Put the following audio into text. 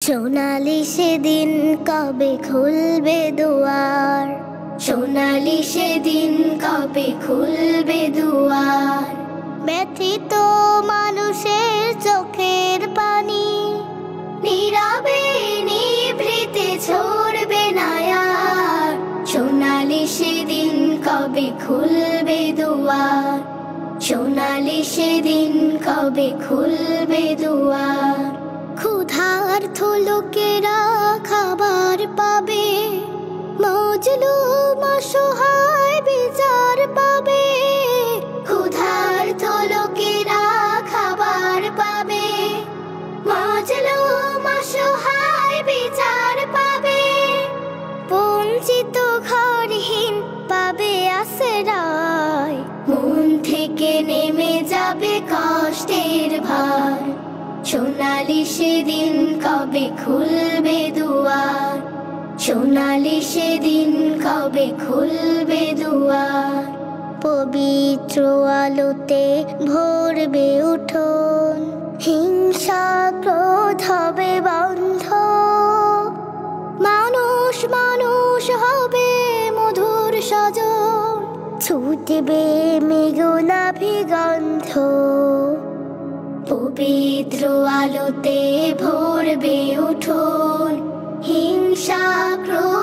সোনালি সেদিন কবে খুলবে দুয়ার, সোনালি সেদিন কবে খুলবে দুয়ার। ব্যথিত মানুষের চোখের পানি নীরবে নিভৃতে ঝরবে না আর। সোনালি সেদিন কবে খুলবে দুয়ার, সোনালি সেদিন কবে খুলবে দুয়ার। ক্ষুধার্ত লোকেরা খাবার পাবে, মজলুম অসহায় বিচার পাবে। ক্ষুধার্ত লোকেরা খাবার পাবে, মজলুম অসহায় বিচার পাবে। বঞ্চিত ঘরহীন পাবে আশ্রয়, মন থেকে নেমে যাবে কষ্টের ভার। সোনালি সেদিন কবে খুলবে দুয়ার, সোনালি সেদিন কবে খুলবে দুয়ার। পবিত্র আলোতে ভরবে উঠোন, হিংসা ক্রোধ হবে বন্ধ। মানুষ মানুষ হবে মধুর সজন, ছুটবে মেঘনাভি গন্ধ। পবিত্র আলোতে ভরবে উঠোন, হিংসা ক্রোধ